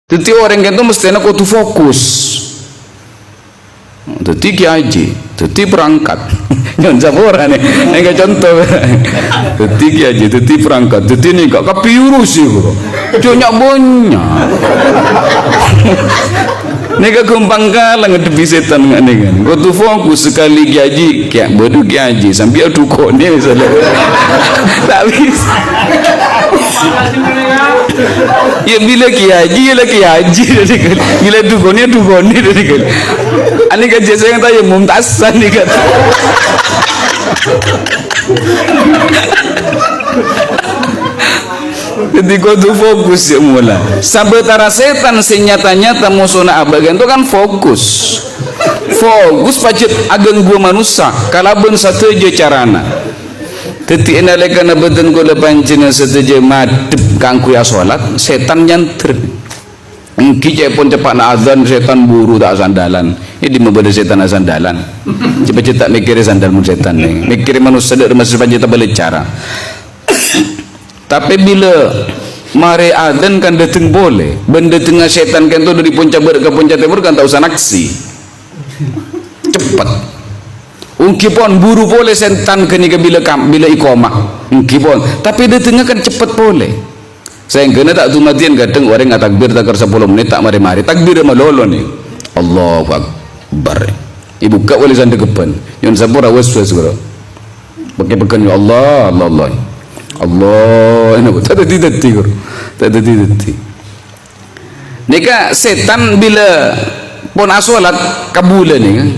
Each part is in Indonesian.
Jadi orang itu mesti nak kudu fokus. Jadi kiai, jadi perangkat. Jangan sampai nih, ini contoh. Jadi kiai, jadi perangkat. Jadi ni kak kapiuru sih bro. Banyak banyak. Nega gampang kalah ngedepi setan nggak nih kan? Kudu fokus sekali kiai, kayak bodoh kiai sampai adu kone misalnya. Tak bisa. Ya bila kiai, ya lagi haji dari kan. Bila dukone dari kan. Ani kan saya yang tanya mumtasan nih kan. Jadi kudu fokus ya mula. Sabetara setan senyata-nyata musuhna abagan itu kan fokus. Fokus pacet ageng gua manusia. Kalaben satu je carana. Teti enalekana beten kula pancina setuju madep kangku ya salat setan nyanter engki pun cepat na azan setan buru tak sandalan ini membeda setan sandalan cepat tak mikir sandal mun setan nih mikir manusia dak masih panjang tak balik cara tapi bila mare azan kan dateng boleh benda tengah setan kan tu dari puncak ber ke puncak timur kan tak usah naksi cepat ungki pun buru boleh setan kini ke bila iqamah ungki pun tapi dia tengah kan cepat boleh saya kena tak tu matian kadang orang nggak takbir tak kerja 10 menit tak mari-mari takbir malolo nih Allahu Akbar ibu kak wali sandi kepan yang sabura waswas bro pakai pekan ya Allah Allah Allah ini tak ada titik nikah setan bila pun asolat kabulan nih kan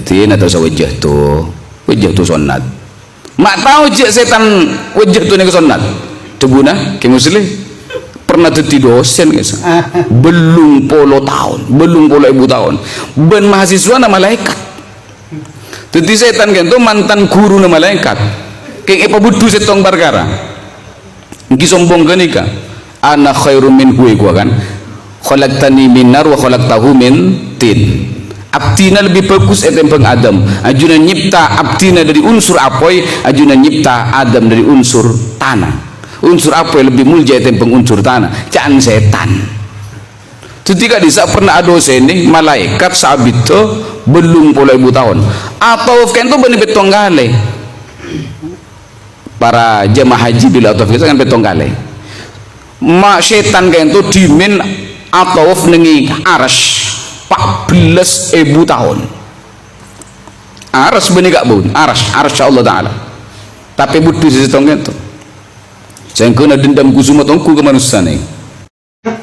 dia nak tahu wajah tu sunat mak tahu je setan wajah tu ni ke sunat tebuna ke muslim pernah teti dosen guys belum puluh tahun belum puluh ribu tahun ben mahasiswa na malaikat teti setan kan tu mantan guru na malaikat keng apa butuh setong perkara ngki sombong ke nikah ana khairum min gue gua kan khalaqtani min nar wa khalaqtahu min tin abdina lebih bagus etempeng Adam ajuna nyipta abdina dari unsur apoy ajuna nyipta Adam dari unsur tanah unsur apoy lebih mulia etempeng unsur tanah jangan setan ketika disa pernah ada sini malaikat sabit tu belum puluh ribu tahun atau kan tu benih betong gale para jemaah haji bila atau kita kan betong gale mak setan kan tu dimin atau nengi arash 14.000 tahun aras benih gak bun aras Allah Ta'ala tapi butuh setongnya tu saya kena dendam kusuma tongku ke manusia ni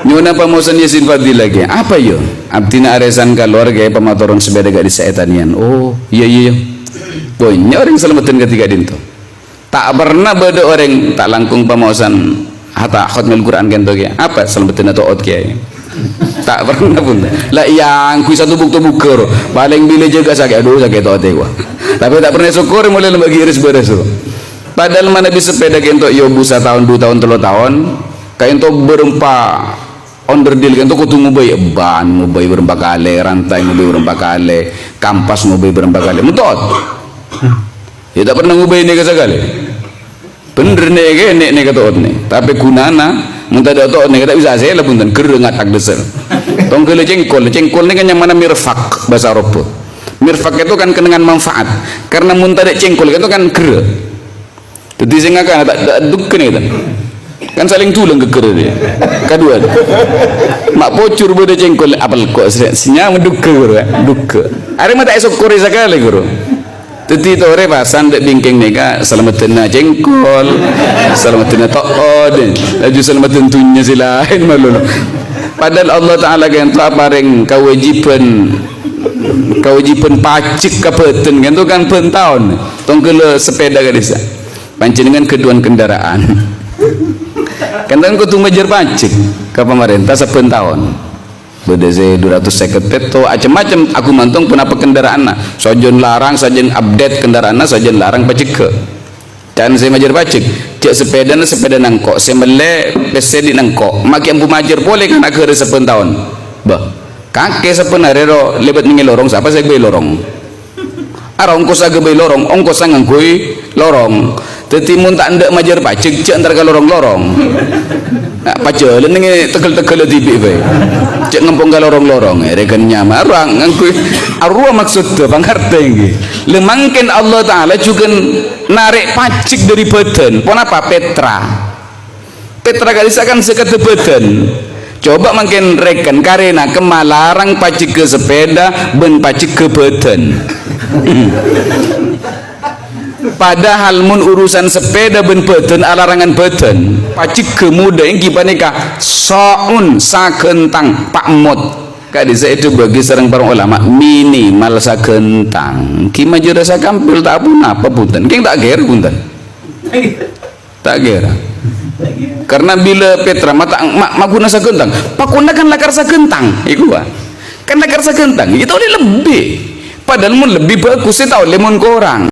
nyona pamosan yasin fadil lagi apa yo abdina aresan keluarga pematoran sebeda gak di seetanian oh iya banyak orang selamatin ketika dinto tak pernah beda orang tak langkung pamosan hatta khutmil Quran kan tu apa selamatin atau ot kiai tak pernah pun lah yang kui satu bukti buker paling bila jaga sakit aduh sakit otak gua tapi tak pernah syukur mulai bagi iris beres tu padahal mana bisa sepeda kentok yo busa tahun 2 tahun 3 tahun kayak entok berempa onderdil kentok kutu ngubai ban ngubai berempa kali rantai ngubai berempa kali kampas ngubai berempa kali mutot ya tak pernah ngubai ni sekali bener nih kata ot nih tapi gunana muntah ada otot nih kata bisa saya lah punten kerengat tak desel tong kele cengkol ni kan yang mana mirfak bahasa Arab mirfak itu kan dengan manfaat karena muntah ada cengkol itu kan kere jadi saya ngakan tak duk ni kan saling tulang ke kere dia kedua mak pocur beda cengkol apal kok sinya menduk ke duk ada mata esok kore sekali guru teti tu orang pasan dek bingking nega selamatin jengkol selamatin tood laju selamatin tunya silain malu padahal Allah Ta'ala kan tu apareng kewajiban pacik kapeten kan tu kan pentahun tong kele sepeda gadisa pancen dengan keduan kendaraan kan tu tu majer pacik ke pemerintah sepentahun beda saya 250 peto macam-macam aku mantong pun apa kendaraan sajen larang sajen update kendaraan sajen larang pacik ke dan saya majer pacik cek sepeda nangkok saya melek pese di nangkok makin bu majer boleh kan aku hari 10 tahun bah kakek sebenarnya lebat ningi lorong siapa saya gue lorong arah ongkos aga bay lorong ongkos angangkui lorong tetimun tak ndak majar pacik cek antar ka lorong-lorong nak pacel ning tegel-tegel tibi bae cek ngempong ka lorong-lorong reken nyama orang ngangku arwah maksud tu pangarti nggih le mangken Allah taala juga narik pacik dari badan pon apa Petra kali kan sekete badan coba makin reken karena kemalarang pacik ke sepeda ben pacik ke badan padahal mun urusan sepeda ben badan alarangan badan pacik ke muda yang gibanika saun sagentang pak mot kadi saya itu bagi sareng para ulama minimal sagentang ki majur rasa kampil tak pun apa punten king tak ger punten tak ger karena bila Petra mata maguna sagentang pakuna kan lakar sagentang iku kan lakar sagentang itu lebih padahal mun lebih bagus itu lemon korang